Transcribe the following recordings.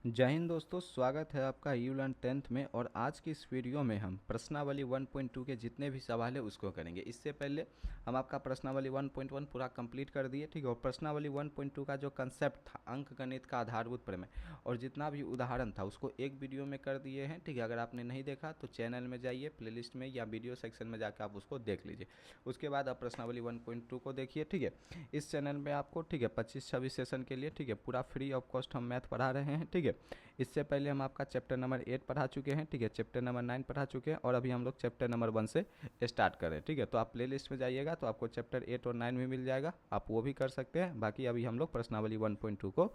जय हिंद दोस्तों, स्वागत है आपका यू लर्न 10th में। और आज की इस वीडियो में हम प्रश्नावली 1.2 के जितने भी सवाल है उसको करेंगे। इससे पहले हम आपका प्रश्नावली 1.1 पूरा कंप्लीट कर दिए, ठीक है। और प्रश्नावली 1.2 का जो कंसेप्ट था, अंक गणित का आधारभूत प्रमेय और जितना भी उदाहरण था उसको एक वीडियो में कर दिए हैं, ठीक है। अगर आपने नहीं देखा तो चैनल में जाइए, प्लेलिस्ट में या वीडियो सेक्शन में जाकर आप उसको देख लीजिए। उसके बाद आप प्रश्नावली 1.2 को देखिए, ठीक है। इस चैनल में आपको, ठीक है, 25-26 सेशन के लिए, ठीक है, पूरा फ्री ऑफ कॉस्ट हम मैथ पढ़ा रहे हैं, ठीक है। इससे पहले हम आपका चैप्टर नंबर 8 पढ़ा चुके हैं, ठीक है। चैप्टर नंबर 9 पढ़ा चुके हैं और अभी हम लोग चैप्टर नंबर 1 से स्टार्ट करें, ठीक है। तो आप प्लेलिस्ट में जाइएगा तो आपको चैप्टर 8 और 9 भी मिल जाएगा, आप वो भी कर सकते हैं। बाकी अभी हम लोग प्रश्नावली 1.2 को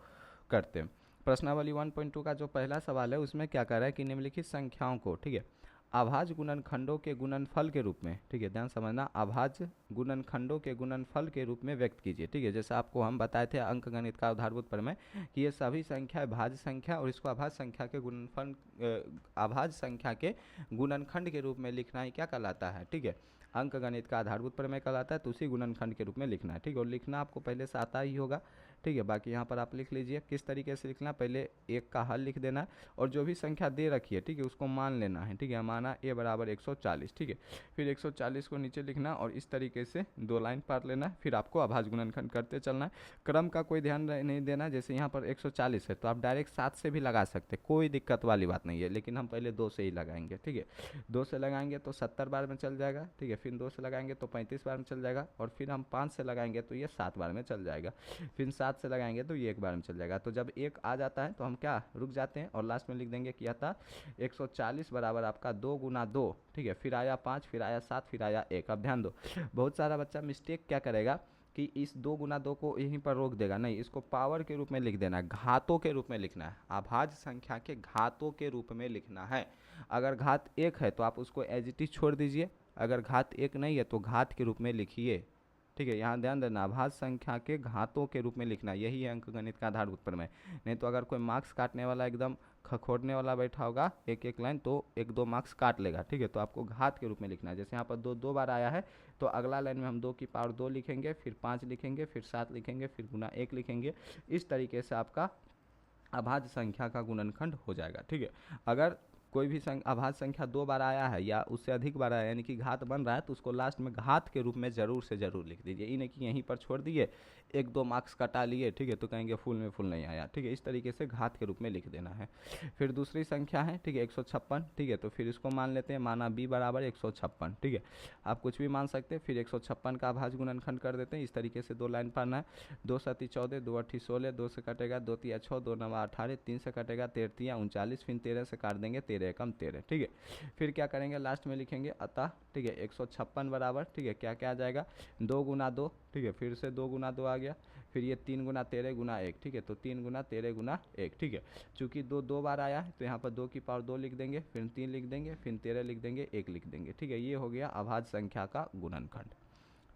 करते हैं। प्रश्नावली 1.2 का जो पहला सवाल है उसमें क्या कर रहा है कि निम्नलिखित संख्याओं को, ठीक है, अभाज्य गुणनखंडों के गुणनफल के रूप में, ठीक है, ध्यान समझना, अभाज्य गुणनखंडों के गुणनफल के रूप में व्यक्त कीजिए, ठीक है। जैसे आपको हम बताए थे अंक गणित का आधारभूत प्रमेय कि ये सभी संख्या भाज्य संख्या और इसको अभाज्य संख्या के गुणनफल, अभाज्य संख्या के गुणनखंड के रूप में लिखना ही क्या कहलाता है, ठीक है, अंक गणित का आधारभूत प्रमेय कहलाता है। तो उसी गुणनखंड के रूप में लिखना है, ठीक है। और लिखना आपको पहले से आता ही होगा, ठीक है। बाकी यहाँ पर आप लिख लीजिए किस तरीके से लिखना, पहले एक का हल लिख देना और जो भी संख्या दे रखी है, ठीक है, उसको मान लेना है, ठीक है। माना a बराबर 140, ठीक है। फिर 140 को नीचे लिखना और इस तरीके से दो लाइन पार लेना है। फिर आपको अभाज्य गुणनखंड करते चलना है। क्रम का कोई ध्यान नहीं देना। जैसे यहाँ पर 140 है तो आप डायरेक्ट 7 से भी लगा सकते, कोई दिक्कत वाली बात नहीं है, लेकिन हम पहले 2 से ही लगाएंगे, ठीक है। 2 से लगाएंगे तो 70 बार में चल जाएगा, ठीक है। फिर 2 से लगाएंगे तो 35 बार में चल जाएगा और फिर हम 5 से लगाएंगे तो ये 7 बार में चल जाएगा। फिर 7 से लगाएंगे तो ये 1 बार में चल जाएगा। तो जब 1 आ जाता है तो हम क्या रुक जाते हैं और लास्ट में लिख देंगे कि था 140 बराबर आपका 2 गुना 2, ठीक है। फिर आया 5, फिर आया 7, फिर आया 1। अब ध्यान दो, बहुत सारा बच्चा मिस्टेक क्या करेगा कि इस 2 गुना 2 को यहीं पर रोक देगा, नहीं, इसको पावर के रूप में लिख देना है, घातों के रूप में लिखना है, अभाज्य संख्या के घातों के रूप में लिखना है। अगर घात 1 है तो आप उसको एज इट इज छोड़ दीजिए, अगर घात 1 नहीं है तो घात के रूप में लिखिए, ठीक है। यहाँ ध्यान देना, अभाज्य संख्या के घातों के रूप में लिखना, यही है अंक गणित का आधारभूत प्रमेय। नहीं तो अगर कोई मार्क्स काटने वाला एकदम खखोरने वाला बैठा होगा एक एक लाइन तो 1-2 मार्क्स काट लेगा, ठीक है। तो आपको घात के रूप में लिखना है। जैसे यहाँ पर 2 बार आया है तो अगला लाइन में हम 2 की पावर 2 लिखेंगे, फिर 5 लिखेंगे, फिर 7 लिखेंगे, फिर गुना 1 लिखेंगे। इस तरीके से आपका अभाज्य संख्या का गुणनखंड हो जाएगा, ठीक है। अगर कोई भी अभाज्य संख्या 2 बार आया है या उससे अधिक बार आया यानी कि घात बन रहा है तो उसको लास्ट में घात के रूप में जरूर से जरूर लिख दीजिए। ये नहीं कि यहीं पर छोड़ दिए 1-2 मार्क्स कटा लिए, ठीक है, तो कहेंगे फुल में फुल नहीं आया, ठीक है। इस तरीके से घात के रूप में लिख देना है। फिर दूसरी संख्या है, ठीक है, 156, ठीक है। तो फिर इसको मान लेते हैं, माना b बराबर 156, ठीक है। आप कुछ भी मान सकते हैं। फिर 156 का अभाज्य गुणनखंड कर देते हैं। इस तरीके से 2 लाइन पढ़ना है। 2 सती 14, 2 अठी 16, 2 से कटेगा 2 तिया 6, 2 नवा 18, 3 से कटेगा 13 तिया 39, फिर 13 से काट देंगे 13 एकम 13, ठीक है। फिर क्या करेंगे, लास्ट में लिखेंगे अतः, ठीक है, 156 बराबर, ठीक है, क्या क्या आ जाएगा, 2 गुना 2, ठीक है, फिर से 2 गुना 2 आ गया, फिर ये 3 गुना 13 गुना 1, ठीक है। तो 3 गुना 13 गुना 1, ठीक है। चूंकि 2 बार आया है तो यहाँ पर 2 की पावर 2 लिख देंगे, फिर 3 लिख देंगे, फिर 13 लिख देंगे, 1 लिख देंगे, ठीक है। ये हो गया अभाज्य संख्या का गुणनखंड,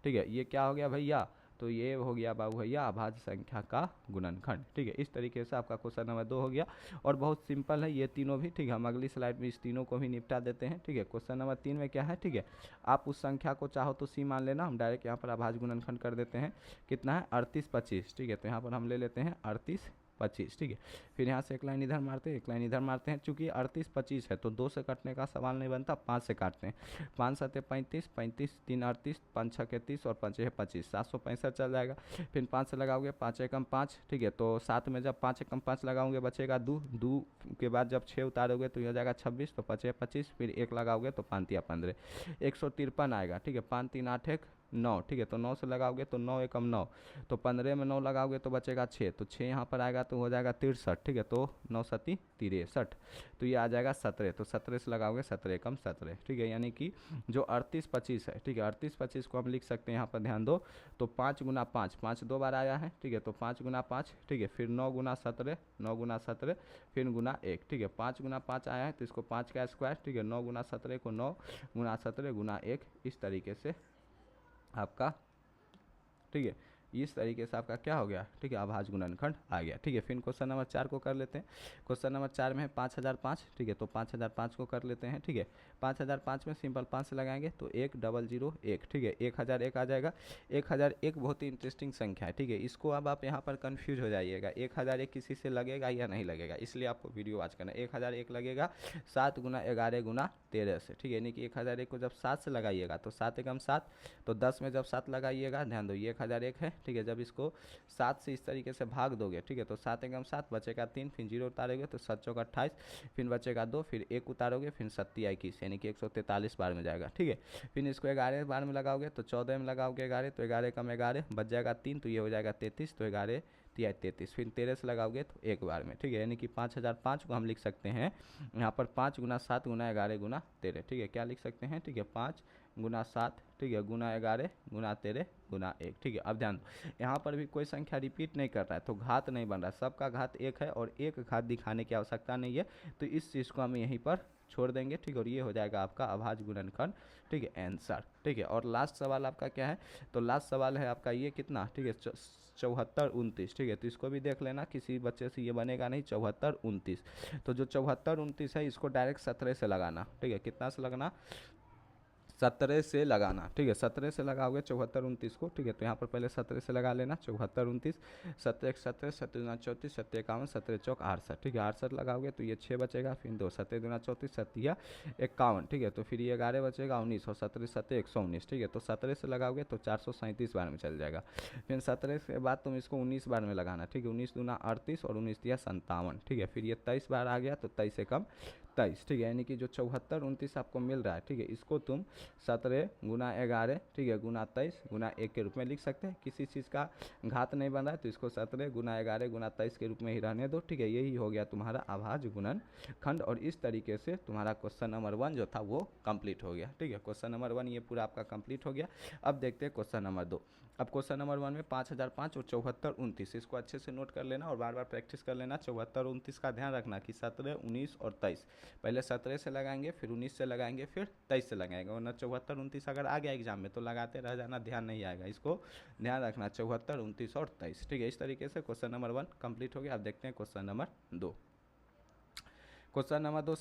ठीक है। ये क्या हो गया भैया, तो ये हो गया बाबू भैया अभाज्य संख्या का गुणनखंड, ठीक है। इस तरीके से आपका क्वेश्चन नंबर 2 हो गया और बहुत सिंपल है ये तीनों भी, ठीक है। हम अगली स्लाइड में इस तीनों को भी निपटा देते हैं, ठीक है। क्वेश्चन नंबर 3 में क्या है, ठीक है, आप उस संख्या को चाहो तो सी मान लेना, हम डायरेक्ट यहाँ पर अभाज्य गुणनखंड कर देते हैं। कितना है, 38-25, ठीक है। तो यहाँ पर हम ले लेते हैं 38-25, ठीक है। फिर यहाँ से एक लाइन इधर मारते हैं, एक लाइन इधर मारते हैं। चूंकि 38-25 है तो 2 से कटने का सवाल नहीं बनता, 5 से काटते हैं। 5 सते 35, 35 3 38, 5 छः 30 और 5 है 25, 765 चल जाएगा। फिर 5 से लगाओगे 5 एकम 5, ठीक है। तो 7 में जब 5 एकम 5 लगाओगे बचेगा 2, 2 के बाद जब 6 उतारोगे तो ये हो जाएगा 26, तो 5 है 25, फिर 1 लगाओगे तो 5 तिया 15, 153 आएगा, ठीक है। 5 3 8 1 9, ठीक है। तो 9 से लगाओगे तो 9 एकम 9, तो 15 में 9 लगाओगे तो बचेगा 6, तो 6 यहाँ पर आएगा तो हो जाएगा 63, ठीक है। तो 9 सती 63, तो ये आ जाएगा 17, तो 17 से लगाओगे 17 एकम 17, ठीक है। यानी कि जो 38-25 है, ठीक है, 38-25 को हम लिख सकते हैं, यहाँ पर ध्यान दो, तो 5 गुना 5, 5 2 बार आया है, ठीक है। तो 5 गुना 5, ठीक है। फिर 9 गुना 17, 9 गुना 17, फिर गुना 1, ठीक है। 5 गुना 5 आया है तो इसको 5 का स्क्वायर, ठीक है। 9 गुना 17 को 9 गुना 17 गुना 1, इस तरीके से आपका, ठीक है, इस तरीके से आपका क्या हो गया, ठीक है, अभाज्य गुणनखंड आ गया। ठीक है, फिर क्वेश्चन नंबर 4 को कर लेते हैं। क्वेश्चन नंबर 4 में है 5005, ठीक है, तो 5005 को कर लेते हैं। ठीक है, 5005 में सिंपल 5 से लगाएंगे तो 1001, ठीक है, 1001 आ जाएगा। 1001 बहुत ही इंटरेस्टिंग संख्या है। ठीक है, इसको अब आप यहाँ पर कन्फ्यूज हो जाइएगा, 1001 किसी से लगेगा या नहीं लगेगा, इसलिए आपको वीडियो वॉच करना है। 1001 लगेगा 7 गुना 11 गुना 13 से। ठीक है, यानी कि 1001 को जब 7 से लगाइएगा तो 7 एकम 7, तो 10 में जब 7 लगाइएगा, ध्यान दो ये 1001 है। ठीक है, जब इसको 7 से इस तरीके से भाग दोगे, ठीक है, तो 7 एकम 7 बचेगा 3, फिर 0 उतारोगे तो 7 चौका 28, फिर बचेगा 2, फिर 1 उतारोगे, फिर 7 21, यानी कि 143 बार में जाएगा। ठीक है, फिर इसको 11 बार में लगाओगे तो 14 में लगाओगे 11, तो 11 कम 11 बच जाएगा 3, तो ये हो जाएगा 33, तो 11 तिया 33, फिर 13 से लगाओगे तो एक बार में। ठीक है, यानी कि 5005 को हम लिख सकते हैं यहाँ पर 5 गुना 7 गुना 11 गुना 13। ठीक है, क्या लिख सकते हैं, ठीक है, 5 गुना 7, ठीक है, गुना 11 गुना 13 गुना 1। ठीक है, अब ध्यान दो यहाँ पर भी कोई संख्या रिपीट नहीं कर रहा है, तो घात नहीं बन रहा है, सबका घात 1 है और एक घात दिखाने की आवश्यकता नहीं है, तो इस चीज़ को हम यहीं पर छोड़ देंगे। ठीक है, और ये हो जाएगा आपका अभाज्य गुणनखंड। ठीक है, आंसर। ठीक है, और लास्ट सवाल आपका क्या है, तो लास्ट सवाल है आपका ये कितना, ठीक है, 74 29। ठीक है, तो इसको भी देख लेना, किसी बच्चे से ये बनेगा नहीं, 74 29। तो जो 74 29 है इसको डायरेक्ट 17 से लगाना। ठीक है, कितना से लगना, 17 से लगाना। ठीक है, 17 से लगाओगे 74 29 को। ठीक है, तो यहाँ पर पहले 17 से लगा लेना, 74 29, 7 17, 7 दूना 34, 7 51, 7 चौक 68। ठीक है, 68 लगाओगे तो ये 6 बचेगा, फिर 2 7 दूना 34, 7 51। ठीक है, तो फिर ये 11 बचेगा 19, और 17 7 119। ठीक है, तो 17 से लगाओगे तो 437 बार में चल जाएगा। फिर 17 के बाद तुम इसको 19 बार में लगाना। ठीक है, 19 दूना 38 और 19 दिया 57। ठीक है, फिर ये 23 बार आ गया, तो 23 से कम 23। ठीक है, यानी कि जो 74 29 आपको मिल रहा है, ठीक है, इसको तुम 17 गुना 11, ठीक है, गुना 23 गुना 1 के रूप में लिख सकते हैं। किसी चीज़ का घात नहीं बन रहा है तो इसको 17 गुना 11 गुना 23 के रूप में ही रहने दो। ठीक है, यही हो गया तुम्हारा अभाज्य गुणनखंड, और इस तरीके से तुम्हारा क्वेश्चन नंबर 1 जो था वो कंप्लीट हो गया। ठीक है, क्वेश्चन नंबर 1 ये पूरा आपका कंप्लीट हो गया। अब देखते हैं क्वेश्चन नंबर 2। अब क्वेश्चन नंबर 1 में 5005 और 74 29, इसको अच्छे से नोट कर लेना और बार बार प्रैक्टिस कर लेना। 74 29 का ध्यान रखना कि 17 19 और 23, पहले 17 से लगाएंगे, फिर 19 से लगाएंगे, फिर 23 से लगाएंगे, वरना 74 29 अगर आ गया एग्जाम में तो लगाते रह जाना, ध्यान नहीं आएगा, इसको ध्यान रखना 74 29 और 23। ठीक है, इस तरीके से क्वेश्चन नंबर 1 कंप्लीट हो गया। अब देखते हैं question number 2। Question number 2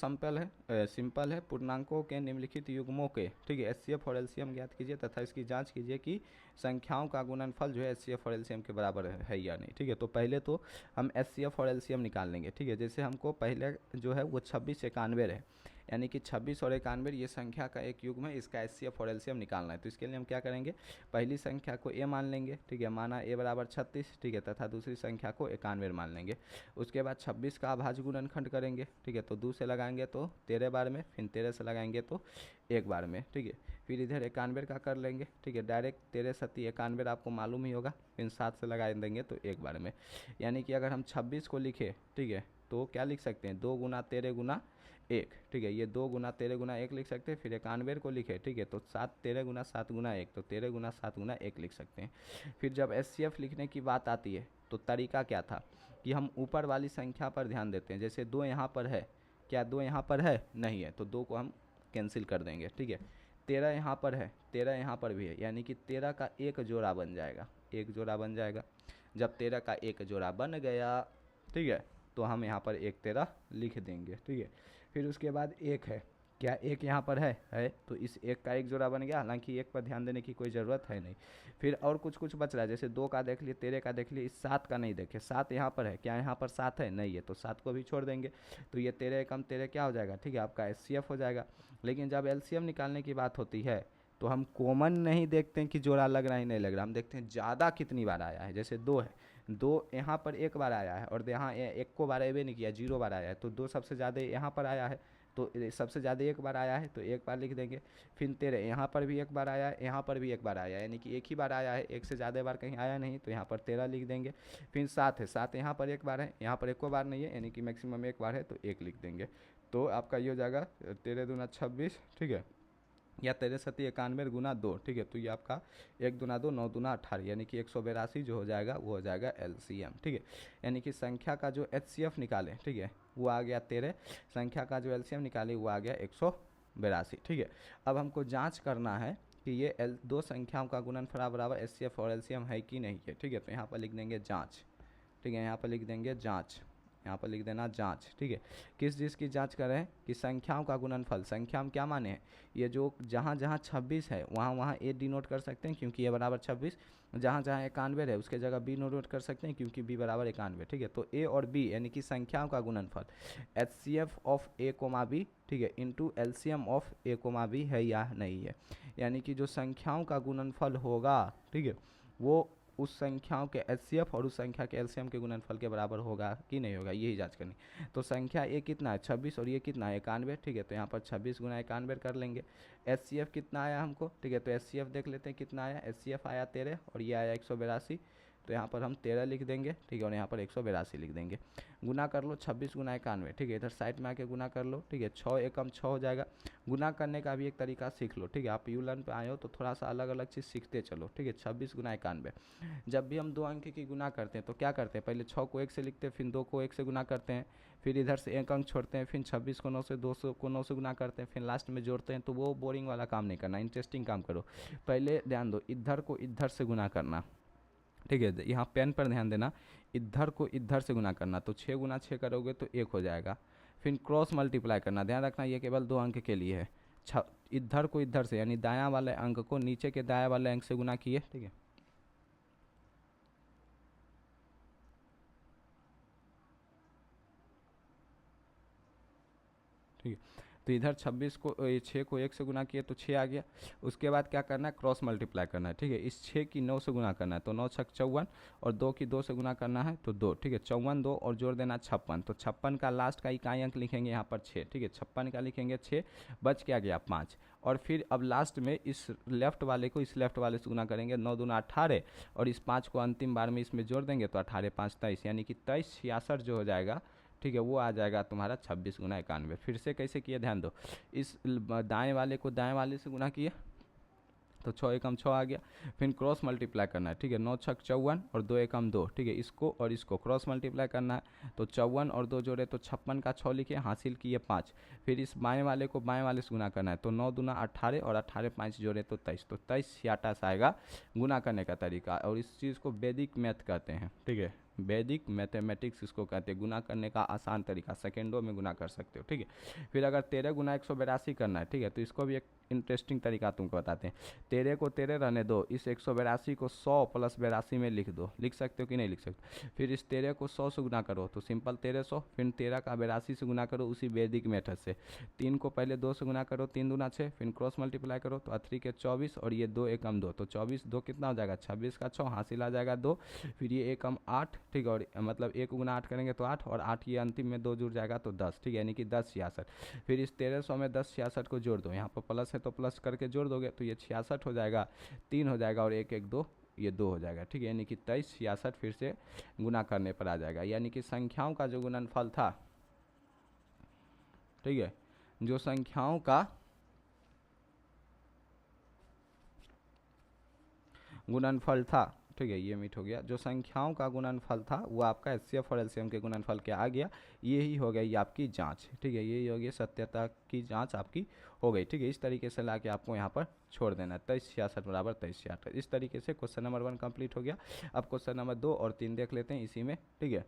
simple है। पूर्णांकों के निम्नलिखित युग्मों के, ठीक है, एचसीएफ और एलसीएम ज्ञात कीजिए तथा इसकी जांच कीजिए कि संख्याओं का गुणनफल जो है एचसीएफ और एलसीएम के बराबर है या नहीं। ठीक है, तो पहले तो हम एचसीएफ और एलसीएम निकाल लेंगे। ठीक है, जैसे हमको पहले जो है वो 26 91 है, यानी कि 26 और 91 ये संख्या का एक युग्म है, इसका एचसीएफ और एलसीएम निकालना है। तो इसके लिए हम क्या करेंगे, पहली संख्या को ए मान लेंगे। ठीक है, माना ए बराबर 36, ठीक है, तथा दूसरी संख्या को 91 मान लेंगे। उसके बाद 26 का अभाज्य गुणनखंड करेंगे। ठीक है, तो 2 से लगाएंगे तो 13 बार में, फिर 13 से लगाएंगे तो 1 बार में। ठीक है, फिर इधर 91 का कर लेंगे। ठीक है, डायरेक्ट 13 7 91 आपको मालूम ही होगा, फिर 7 से लगा देंगे तो 1 बार में। यानी कि अगर हम 26 को लिखे, ठीक है, तो क्या लिख सकते हैं, 2 गुना 13 गुना 1। ठीक है, ये 2 गुना 13 गुना 1 लिख सकते हैं। फिर 91 को लिखे, ठीक है, तो 7 13 गुना 7 गुना 1, तो 13 गुना 7 गुना 1 लिख सकते हैं। फिर जब एचसीएफ लिखने की बात आती है तो तरीका क्या था कि हम ऊपर वाली संख्या पर ध्यान देते हैं। जैसे 2 यहाँ पर है, क्या 2 यहाँ पर है, नहीं है, तो 2 को हम कैंसिल कर देंगे। ठीक है, 13 यहाँ पर है, 13 यहाँ पर भी है, यानी कि 13 का एक जोड़ा बन जाएगा, एक जोड़ा बन जाएगा। जब 13 का एक जोड़ा बन गया, ठीक है, तो हम यहाँ पर 1 13 लिख देंगे। ठीक है, फिर उसके बाद 1 है, क्या 1 यहाँ पर है, तो इस 1 का एक जोड़ा बन गया। हालांकि 1 पर ध्यान देने की कोई ज़रूरत है नहीं। फिर और कुछ बच रहा है, जैसे 2 का देख लिए, 13 का देख लिए, इस 7 का नहीं देखे, 7 यहाँ पर है, क्या यहाँ पर 7 है, नहीं है, तो 7 को भी छोड़ देंगे। तो ये 13 कम 13 क्या हो जाएगा, ठीक है, आपका एचसीएफ हो जाएगा। लेकिन जब एलसीएम निकालने की बात होती है तो हम कॉमन नहीं देखते हैं कि जोड़ा लग रहा है नहीं लग रहा, हम देखते हैं ज़्यादा कितनी बार आया है। जैसे 2 है, 2 यहाँ पर 1 बार आया है और यहाँ 1 को बार अबे नहीं किया, 0 बार आया है, तो 2 सबसे ज़्यादा यहाँ पर आया है, तो सबसे ज़्यादा 1 बार आया है तो 1 बार लिख देंगे। फिर 13 यहाँ पर भी 1 बार आया है, यहाँ पर भी 1 बार आया है, यानी कि 1 ही बार आया है, 1 से ज़्यादा बार कहीं आया नहीं, तो यहाँ पर 13 लिख देंगे। फिर 7 है, 7 यहाँ पर 1 बार है, यहाँ पर 1 बार नहीं है, यानी कि मैक्सिमम 1 बार है, तो 1 लिख देंगे। तो आपका ये हो जाएगा 13 दूना 26, ठीक है, या 13 7 91 गुना 2। ठीक है, तो ये आपका 1 दूना 2 9 दूना 18, यानी कि 182 जो हो जाएगा वो हो जाएगा एलसीएम। ठीक है, यानी कि संख्या का जो एचसीएफ निकाले, ठीक है, वो आ गया 13, संख्या का जो एलसीएम निकाले वो आ गया 182। ठीक है, अब हमको जांच करना है कि ये दो संख्याओं का गुणनफल बराबर एचसीएफ और एलसीएम है कि नहीं है। ठीक है, तो यहाँ पर लिख देंगे जाँच। ठीक है, यहाँ पर लिख देंगे जाँच, यहाँ पर लिख देना जाँच। ठीक है, किस चीज़ की जाँच कर रहे हैं कि संख्याओं का गुणनफल। संख्या हम क्या माने हैं, ये जो जहाँ जहाँ 26 है वहाँ वहाँ ए डिनोट कर सकते हैं क्योंकि ए बराबर 26, जहाँ जहाँ 91 है उसके जगह बी नोट कर सकते हैं क्योंकि बी बराबर 91। ठीक है, तो ए और बी यानी कि संख्याओं का गुणनफल H C F of A comma B, ठीक है, into LCM of A comma B है या नहीं है। यानी कि जो संख्याओं का गुणनफल होगा, ठीक है, वो उस संख्याओं के एचसीएफ और उस संख्या के एलसीएम के गुणनफल के बराबर होगा कि नहीं होगा, यही जांच करनी। तो संख्या ए कितना है 26 और ये कितना है 91। ठीक है, तो यहाँ पर 26 गुना 91 कर लेंगे। एचसीएफ कितना आया हमको, ठीक है, तो एचसीएफ देख लेते हैं कितना आया। एचसीएफ आया 13 और ये आया 182, तो यहाँ पर हम 13 लिख देंगे। ठीक है, और यहाँ पर 182 लिख देंगे। गुना कर लो 26 गुना 91। ठीक है, इधर साइड में आके गुना कर लो। ठीक है, 6 एकम 6 हो जाएगा। गुना करने का भी एक तरीका सीख लो। ठीक है, आप यू लर्न पे आए हो तो थोड़ा सा अलग अलग चीज़ सीखते चलो। ठीक है, 26 गुना 91। जब भी हम दो अंक की गुना करते हैं तो क्या करते हैं, पहले 6 को 1 से लिखते हैं, फिर 2 को 1 से गुना करते हैं, फिर इधर से एक अंक छोड़ते हैं, फिर 26 को 9 से 200 को 9 से गुना करते हैं, फिर लास्ट में जोड़ते हैं। तो वो बोरिंग वाला काम नहीं करना, इंटरेस्टिंग काम करो। पहले ध्यान दो, इधर को इधर से गुना करना। ठीक है, यहाँ पेन पर ध्यान देना, इधर को इधर से गुना करना। तो 6 गुना 6 करोगे तो 1 हो जाएगा। फिर क्रॉस मल्टीप्लाई करना, ध्यान रखना ये केवल 2 अंक के लिए है। इधर को इधर से यानी दायां वाले अंक को नीचे के दायां वाले अंक से गुना किए। ठीक है, ठीक है, तो इधर 26 को 6 को 1 से गुना किए तो 6 आ गया। उसके बाद क्या करना है, क्रॉस मल्टीप्लाई करना है। ठीक है, इस 6 की 9 से गुना करना है तो 9 छक 54 और 2 की 2 से गुना करना है तो 2। ठीक है, 54 2 और जोड़ देना 56। तो 56 का लास्ट का इकाई अंक लिखेंगे यहाँ पर 6। ठीक है, 56 का लिखेंगे 6, बच क्या गया 5। और फिर अब लास्ट में इस लेफ्ट वाले को इस लेफ्ट वाले से गुना करेंगे, 9 दूना 18 और इस 5 को अंतिम बार में इसमें जोड़ देंगे तो 18 5 23 यानी कि 23 66 जो हो जाएगा। ठीक है, वो आ जाएगा तुम्हारा 26 गुना 91। फिर से कैसे किए ध्यान दो, इस दाएं वाले को दाएं वाले से गुना किए तो 6 एकम 6 आ गया। फिर क्रॉस मल्टीप्लाई करना है। ठीक है, 9 छक 54 और 2 एकम 2। ठीक है, इसको और इसको क्रॉस मल्टीप्लाई करना है तो 54 और 2 जोड़े तो 56 का 6 लिखे, हासिल किए 5। फिर इस बाएं वाले को बाएं वाले से गुना करना है तो 9 दूना 18 और 18 5 जोड़े तो 23। तो 23 66 आएगा गुना करने का तरीका, और इस चीज़ को वैदिक मैथ कहते हैं। ठीक है, वैदिक मैथमेटिक्स इसको कहते हैं, गुना करने का आसान तरीका, सेकेंडों में गुना कर सकते हो। ठीक है, फिर अगर 13 गुना 182 करना है, ठीक है, तो इसको भी एक इंटरेस्टिंग तरीका तुमको बताते हैं। 13 को 13 रहने दो, इस 182 को 100 प्लस 82 में लिख दो। लिख सकते हो कि नहीं लिख सकते। फिर इस 13 को 100 से गुना करो तो सिंपल 1300, फिर 13 का 82 से गुना करो उसी वैदिक मेथड से। 3 को पहले 2 से गुना करो, 3 दूना 6, फिर क्रॉस मल्टीप्लाई करो तो 3 के 24 और ये 2 एकम 2, तो 24 2 कितना हो जाएगा 26 का 6, हासिल आ जाएगा 2। फिर ये एकम 8। ठीक है, और मतलब 1 गुना 8 करेंगे तो 8 और 8 ये अंतिम में 2 जुड़ जाएगा तो 10। ठीक है, यानी कि 10 66। फिर इस 1300 में 10 66 को जोड़ दो, यहाँ पर प्लस है तो प्लस करके जोड़ दोगे तो ये 66 हो जाएगा, 3 हो जाएगा और 1 1 2, ये 2 हो जाएगा। ठीक है, यानी कि 23 66 फिर से गुना करने पर आ जाएगा। यानी कि संख्याओं का जो गुणनफल था, ठीक है, जो संख्याओं का गुणनफल था, ठीक है, ये मीट हो गया, जो संख्याओं का गुणनफल था वो आपका एचसीएफ और एलसीएम के गुणनफल के आ गया। ये ही हो गई आपकी जांच। ठीक है, यही हो गई सत्यता की जांच आपकी हो गई। ठीक है, इस तरीके से ला के आपको यहाँ पर छोड़ देना है 23 66 बराबर 23 66। इस तरीके से क्वेश्चन नंबर 1 कंप्लीट हो गया। अब क्वेश्चन नंबर 2 और 3 देख लेते हैं इसी में। ठीक है,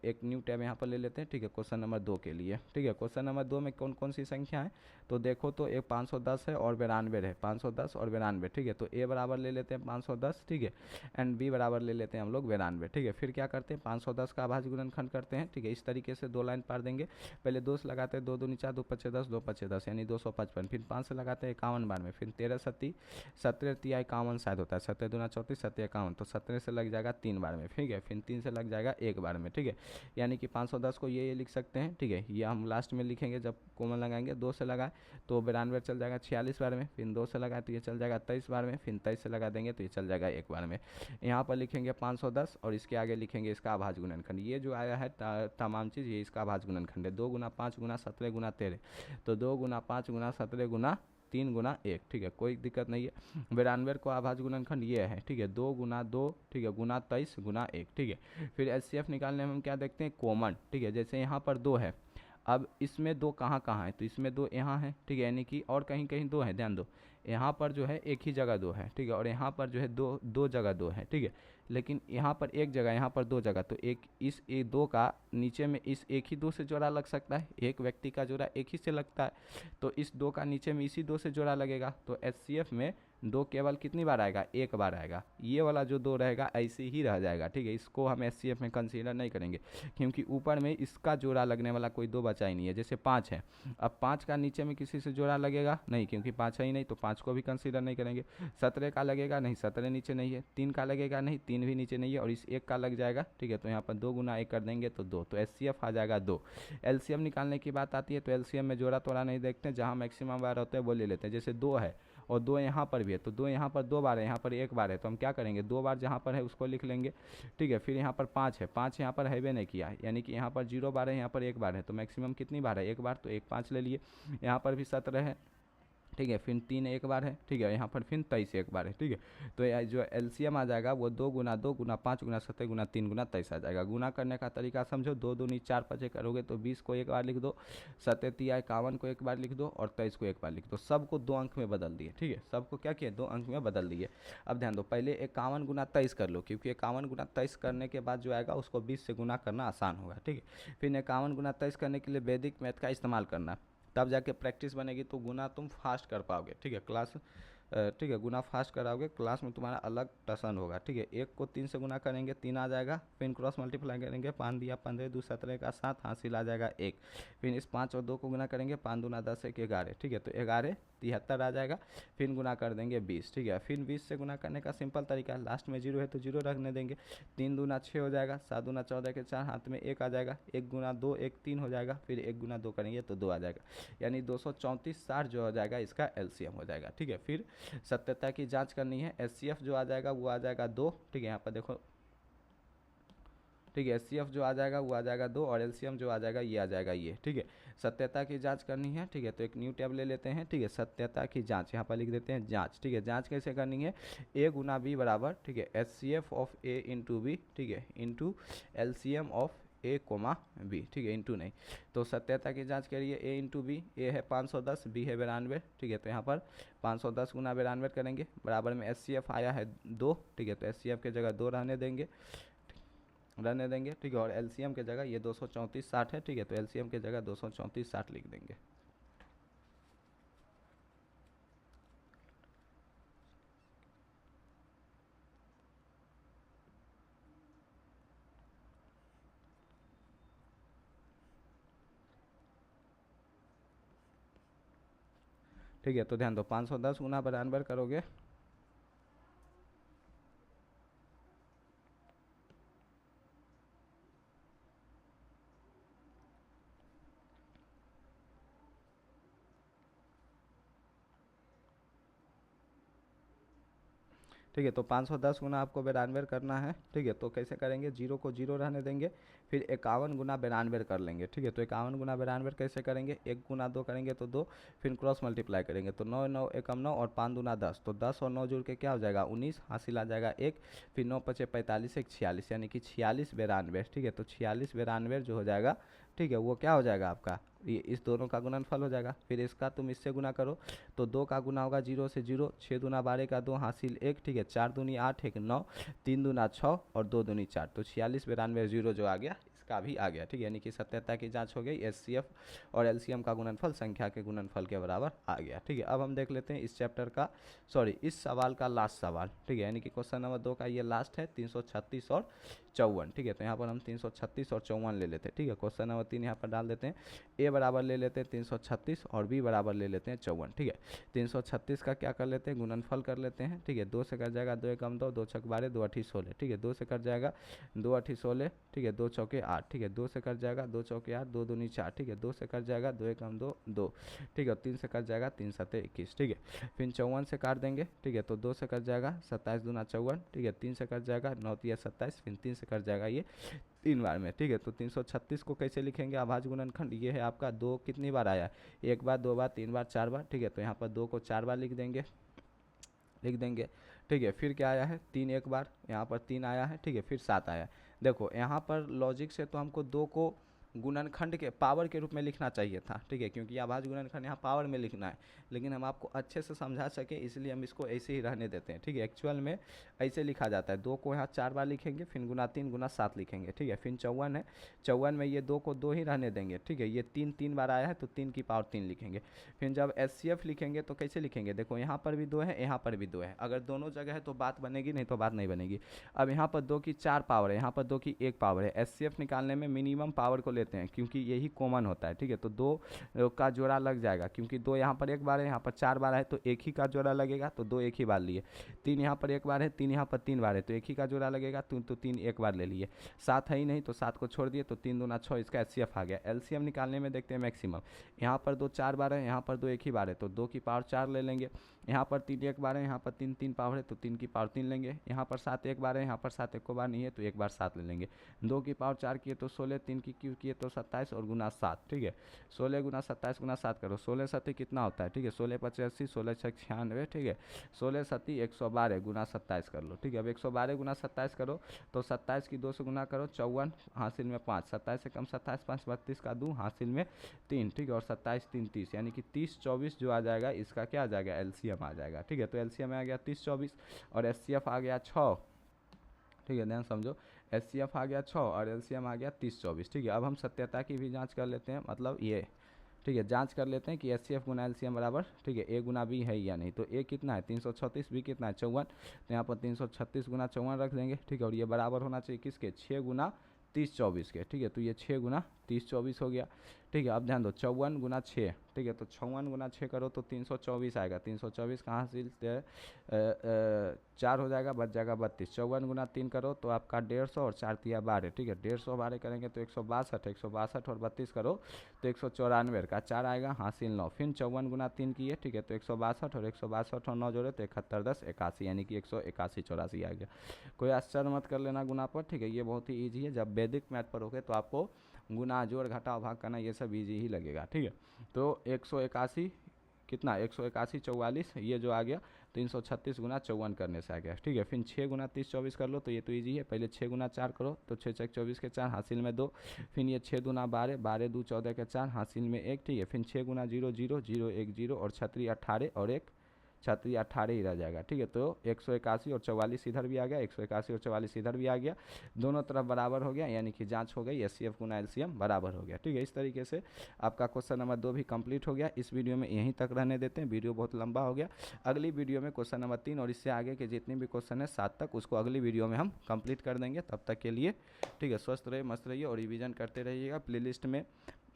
एक न्यू टैब यहाँ पर ले लेते हैं। ठीक है, क्वेश्चन नंबर 2 के लिए। ठीक है, क्वेश्चन नंबर 2 में कौन कौन सी संख्या है तो देखो, तो एक 510 है और 92 है, 510 और 92। ठीक है, तो ए बराबर ले लेते हैं 510। ठीक है, एंड बी बराबर ले लेते हैं हम लोग 92। ठीक है, फिर क्या करते हैं 510 का अभाज्य गुणनखंड करते हैं। ठीक है, इस तरीके से 2 लाइन पार देंगे, पहले 2 से लगाते हैं 2 दूनी 4 2 5 10 2 5 10 यानी 255। फिर 5 से लगाते हैं 51 बार में, फिर 13 सत्ती 17 तिया 51 शायद होता है, 17 दूना 34 17 51, तो 17 से लग जाएगा 3 बार में। ठीक है, फिर 3 से लग जाएगा 1 बार में। ठीक है, यानी कि 510 को ये लिख सकते हैं। ठीक है, ये हम लास्ट में लिखेंगे जब कॉमन लगाएंगे। 2 से लगाए तो 92 चल जाएगा 46 बार में, फिर 2 से लगाए तो ये चल जाएगा 23 बार में, फिर 23 से लगा देंगे तो ये चल जाएगा 1 बार में। यहाँ पर लिखेंगे 510 और इसके आगे लिखेंगे इसका अभाज्य गुणनखंड। ये जो आया है तमाम चीज़ ये इसका अभाज्य गुणनखंड है। 2 गुना 5 गुना 17 गुना 13, तो 2 गुना 5 गुना 17 गुना 3 गुना 1। ठीक है, कोई दिक्कत नहीं है। 92 को अभाज्य गुणनखंड ये है। ठीक है, 2 गुना 2, ठीक है, गुना 23 गुना 1। ठीक है, फिर एचसीएफ निकालने में हम क्या देखते हैं कॉमन। ठीक है, जैसे यहाँ पर 2 है, अब इसमें दो कहाँ कहाँ है, तो इसमें दो यहाँ है, ठीक है, यानी कि और कहीं कहीं दो है, ध्यान दो, यहाँ पर जो है एक ही जगह दो है, ठीक है, और यहाँ पर जो है दो दो जगह दो है, ठीक है, लेकिन यहाँ पर एक जगह, यहाँ पर दो जगह, तो एक इस एक दो का नीचे में इस एक ही दो से जोड़ा लग सकता है, एक व्यक्ति का जोड़ा एक ही से लगता है, तो इस दो का नीचे में इसी दो से जोड़ा लगेगा, तो एचसीएफ में दो केवल कितनी बार आएगा, एक बार आएगा, ये वाला जो दो रहेगा ऐसे ही रह जाएगा, ठीक है, इसको हम एचसीएफ में कंसीडर नहीं करेंगे, क्योंकि ऊपर में इसका जोड़ा लगने वाला कोई दो बचा ही नहीं है, जैसे 5 है, अब 5 का नीचे में किसी से जोड़ा लगेगा नहीं, क्योंकि 5 है ही नहीं, तो 5 को भी कंसीडर नहीं करेंगे। 17 का लगेगा नहीं, 17 नीचे नहीं है, 3 का लगेगा नहीं, 3 भी नीचे नहीं है, और इस एक का लग जाएगा, ठीक है, तो यहाँ पर 2 गुना 1 कर देंगे तो 2, तो एचसीएफ आ जाएगा 2। एलसीएम निकालने की बात आती है तो एलसीएम में जोड़ा तोड़ा नहीं देखते, जहाँ मैक्सिमम बार होते हैं वो ले लेते हैं, जैसे 2 है और 2 यहाँ पर भी है, तो 2 यहाँ पर 2 बार है, यहाँ पर 1 बार है, तो हम क्या करेंगे, 2 बार जहाँ पर है उसको लिख लेंगे, ठीक है, फिर यहाँ पर 5 है, 5 यहाँ पर हैवे नहीं किया है, यानी कि यहाँ पर 0 बार है, यहाँ पर 1 बार है, तो मैक्सिमम कितनी बार है, 1 बार, तो 1 5 ले लिए, यहाँ पर भी 17 है, ठीक है, फिर 3 एक बार है, ठीक है, यहाँ पर फिर 23 एक बार है, ठीक है, तो यह जो एलसीएम आ जाएगा वो 2 गुना 2 गुना 5 गुना 17 गुना 3 गुना 23 आ जाएगा। गुना करने का तरीका समझो, 2 दूनी 4 5 करोगे तो 20 को एक बार लिख दो, 17 तिया 51 को एक बार लिख दो, और 23 को एक बार लिख दो, सबको 2 अंक में बदल दिए, ठीक है, सबको क्या किए, 2 अंक में बदल दिए। अब ध्यान दो, पहले 51 गुना 23 कर लो, क्योंकि 51 गुना 23 करने के बाद जो आएगा उसको 20 से गुना करना आसान होगा, ठीक है, फिर 51 गुना 23 करने के लिए वैदिक मैथ का इस्तेमाल करना, तब जाके प्रैक्टिस बनेगी, तो गुना तुम फास्ट कर पाओगे, ठीक है, ठीक है, गुना फास्ट कराओगे, क्लास में तुम्हारा अलग टसन होगा, ठीक है, 1 को 3 से गुना करेंगे 3 आ जाएगा, फिर क्रॉस मल्टीप्लाई करेंगे, 5 दिया 15 2 17 का 7 हासिल आ जाएगा 1, फिर इस 5 और 2 को गुना करेंगे, 5 दूना 10 1 11, ठीक है, तो 11 73 आ जाएगा, फिर गुना कर देंगे 20, ठीक है, फिर 20 से गुना करने का सिंपल तरीका, लास्ट में 0 है तो 0 रखने देंगे, 3 दूना 6 हो जाएगा, 7 दूना 14 के 4 हाथ में 1 आ जाएगा, 1 गुना 2 1 3 हो जाएगा, फिर 1 गुना 2 करेंगे तो 2 आ जाएगा, यानी 234 60 जो हो जाएगा इसका एलसीएम हो जाएगा, ठीक है, फिर सत्यता की जांच करनी है, एचसीएफ जो आ जाएगा वो आ जाएगा 2, ठीक है, यहाँ पर देखो, ठीक है, एचसीएफ जो आ जाएगा वो आ जाएगा 2, और एलसीएम जो आ जाएगा ये आ जाएगा ये, ठीक है, सत्यता की जांच करनी है, ठीक है, तो एक न्यू टैब ले लेते हैं, ठीक है, सत्यता की जांच, यहाँ पर लिख देते हैं जांच, ठीक है, जांच कैसे करनी है, ए गुना बी बराबर, ठीक है, HCF of A into B, ठीक है, into LCM of A comma B, ठीक है, इंटू नहीं, तो सत्यता की जांच करिए, ए इंटू बी, ए है 510, बी है 92, ठीक है, तो यहाँ पर 510 गुना 92 करेंगे, बराबर में एचसीएफ आया है 2, ठीक है, तो एचसीएफ की जगह 2 रहने देंगे, ठीक है, और एलसीएम की जगह ये 234 60 है, ठीक है, तो एलसीएम की जगह 234 60 लिख देंगे। ठीक है, तो ध्यान दो, 510 गुना 92 करोगे, ठीक है, तो 510 गुना आपको 92 करना है, ठीक है, तो कैसे करेंगे, 0 को 0 रहने देंगे, फिर 51 गुना 92 कर लेंगे, ठीक है, तो 51 गुना 92 कैसे करेंगे, 1 गुना 2 करेंगे तो 2, फिर क्रॉस मल्टीप्लाई करेंगे तो 9 9 एकम 9 और 5 दूना 10, तो 10 और 9 जुड़ के क्या हो जाएगा 19, हासिल आ जाएगा 1, फिर 9 पचे 45 1 46, यानी कि 46 92, ठीक है, तो 46 92 जो हो जाएगा, ठीक है, वो क्या हो जाएगा आपका, ये इस दोनों का गुणनफल हो जाएगा, फिर इसका तुम इससे गुना करो तो 2 का गुना होगा 0 से 0, 6 दूना 12 का 2 हासिल 1, ठीक है, 4 दूनी 8 1 9, 3 दूना 6 और 2 दूनी 4, तो 46 92 0 जो आ गया इसका भी आ गया, ठीक है, यानी कि सत्यता की जांच हो गई, एचसीएफ और एलसीएम का गुणनफल संख्या के गुणनफल के बराबर आ गया, ठीक है। अब हम देख लेते हैं इस चैप्टर का, सॉरी इस सवाल का लास्ट सवाल, ठीक है, यानी कि क्वेश्चन नंबर 2 का ये लास्ट है, 336 और 54, ठीक है, तो यहाँ पर हम 336 और 54 ले लेते हैं, ठीक है, क्वेश्चन नंबर 3 यहाँ पर डाल देते हैं, ए बराबर ले लेते हैं 336 और बी बराबर ले लेते हैं 54, ठीक है, 336 का क्या कर लेते हैं, गुणनफल कर लेते हैं, ठीक है, 2 से कट जाएगा 2 एकम 2, 2 छक 12, 2 अठी 16, ठीक है, 2 से कट जाएगा 2 अठी 16, ठीक है, 2 चौके 8, ठीक है, 2 से कट जाएगा 2 चौके 8, 2 दूनी 4, ठीक है, 2 से कट जाएगा 2 एकम 2 2, ठीक है, 3 से कट जाएगा 3 सत्ते 21, ठीक है, फिर 54 से काट देंगे, ठीक है, तो 2 से कट जाएगा 27 दूना 54, ठीक है, 3 से कट जाएगा 9 तिया 27, फिर 3 से कट जाएगा ये 3 बार में, ठीक है, तो 336 को कैसे लिखेंगे, अभाज्य गुणनखंड ये है आपका, 2 कितनी बार आया, 1 बार 2 बार 3 बार 4 बार, ठीक है, तो यहाँ पर 2 को 4 बार लिख देंगे, ठीक है, फिर क्या आया है 3 एक बार, यहाँ पर 3 आया है, ठीक है, फिर 7 आया है। देखो यहाँ पर लॉजिक से तो हमको 2 को गुणनखंड के पावर के रूप में लिखना चाहिए था, ठीक है, क्योंकि अभाज्य गुणनखंड यहाँ पावर में लिखना है, लेकिन हम आपको अच्छे से समझा सके इसलिए हम इसको ऐसे ही रहने देते हैं, ठीक है। एक्चुअल में ऐसे लिखा जाता है, 2 को यहाँ 4 बार लिखेंगे, फिर गुना 3 गुना 7 लिखेंगे, ठीक है। फिर 54 है, 54 में ये 2 को 2 ही रहने देंगे, ठीक है। ये 3 बार आया है तो 3 की पावर 3 लिखेंगे। फिर जब HCF लिखेंगे तो कैसे लिखेंगे, देखो यहाँ पर भी 2 है, यहाँ पर भी 2 है, अगर दोनों जगह है तो बात बनेगी, नहीं तो बात नहीं बनेगी। अब यहाँ पर 2 की 4 पावर है, यहाँ पर 2 की 1 पावर है। HCF निकालने में मिनिमम पावर को लेते हैं क्योंकि यही कॉमन होता है, ठीक है। तो 2 का जोड़ा लग जाएगा, क्योंकि 2 यहाँ पर 1 बार है, यहाँ पर 4 बार है, तो 1 ही का जोड़ा लगेगा, तो 2 एक ही बार लिए। 3 यहाँ पर 1 बार है, 3 यहाँ पर 3 बार है, तो 1 ही का जोड़ा लगेगा, तो 3 एक बार ले लिए। 7 है ही नहीं तो 7 को छोड़ दिए, तो 3 दूना 6, इसका HCF आ गया। LCM निकालने में देखते हैं मैक्सिमम, यहाँ पर 2 4 बार है, यहाँ पर 2 एक ही बार है, तो 2 की पावर 4 ले लेंगे। यहाँ पर 3 एक बार है, यहाँ पर 3 पावर है, तो 3 की पावर 3 लेंगे। यहाँ पर 7 एक बार है, यहाँ पर 7 एक को बार नहीं है, तो 1 बार 7 ले लेंगे। 2 की पावर 4 किए तो 16, 3 की क्यू किए तो 27 और गुना 7, ठीक है। 16 गुना 27 गुना 7 करो, 16 सती कितना होता है, ठीक है। 16 85, 16 96, ठीक है। 16 सती 112 गुना 27 कर लो, ठीक है। अब 112 गुना 27 करो तो 27 की 2 से गुना करो, 54 हासिल में 5, 27 से कम 27, 5 32 का 2 हासिल में 3, ठीक है। और 27 3 30, यानी कि 30 24 जो आ जाएगा इसका क्या आ जाएगा, LCM आ जाएगा, ठीक है। तो LCM आ गया 30 24 और HCF आ गया 6, ठीक है। ध्यान समझो, HCF आ गया 6 और LCM आ गया 30 24, ठीक है। अब हम सत्यता की भी जांच कर लेते हैं, मतलब ये, ठीक है, जांच कर लेते हैं कि HCF गुना LCM बराबर, ठीक है, A गुना B है या नहीं। तो A कितना है 336, B कितना है 54, तो यहाँ पर 336 गुना 54 रख देंगे, ठीक है। और ये बराबर होना चाहिए किसके, 6 गुना 30 24 के, ठीक है। तो ये 6 गुना 30 24 हो गया, ठीक है। अब ध्यान दो 54 गुना 6, ठीक है, तो 56 गुना 6 करो तो 324 आएगा। 324 कहाँ से 4 हो जाएगा, बच जाएगा 32। 54 गुना 3 करो तो आपका 150 और 4 तिया 12, ठीक है। 150 12 करेंगे तो 162, 162 और 32 करो तो 194 का 4 आएगा, हासिल 9। फिर 54 गुना 3 किए, ठीक है, तो 162 और 162 और 9 जोड़े तो 71 10 81, यानी कि 181 84 आ गया। कोई आश्चर्य मत कर लेना गुना पर, ठीक है, ये बहुत ही ईजी है। जब वैदिक मैथ पर होगे तो आपको गुना जोड़ घटाव भाग करना ये सब ईजी ही लगेगा, ठीक है। तो 181 कितना, 181 44, ये जो आ गया 336 गुना 54 करने से आ गया, ठीक है। फिर 6 गुना 30 24 कर लो तो ये तो ईजी है। पहले 6 गुना 4 करो तो 6 6 24 के 4 हासिल में 2। फिर ये 6 दूना 12, 12 2 14 के 4 हासिल में 1, ठीक है। फिर 6 गुना 0 0 0 1 0 और 6 18 और 1 छतरी 18 ही रह जाएगा, ठीक है। तो 181 और 44 इधर भी आ गया, 181 और 44 इधर भी आ गया, दोनों तरफ बराबर हो गया, यानी कि जांच हो गई, HCF गुना LCM बराबर हो गया, ठीक है। इस तरीके से आपका क्वेश्चन नंबर 2 भी कंप्लीट हो गया। इस वीडियो में यहीं तक रहने देते हैं, वीडियो बहुत लंबा हो गया। अगली वीडियो में क्वेश्चन नंबर 3 और इससे आगे के जितने भी क्वेश्चन है 7 तक, उसको अगली वीडियो में हम कंप्लीट कर देंगे। तब तक के लिए, ठीक है, स्वस्थ रहिए, मस्त रहिए और रिवीजन करते रहिएगा। प्लेलिस्ट में,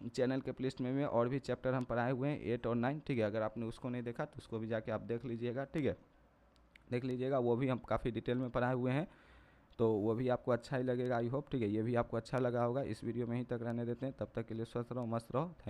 चैनल के प्लेलिस्ट में और भी चैप्टर हम पढ़ाए हुए हैं 8 और 9, ठीक है। अगर आपने उसको नहीं देखा तो उसको भी जाके आप देख लीजिएगा, ठीक है, देख लीजिएगा। वो भी हम काफ़ी डिटेल में पढ़ाए हुए हैं, तो वो भी आपको अच्छा ही लगेगा, आई होप, ठीक है। ये भी आपको अच्छा लगा होगा। इस वीडियो में ही तक रहने देते हैं, तब तक के लिए स्वस्थ रहो, मस्त रहो, थैंक यू।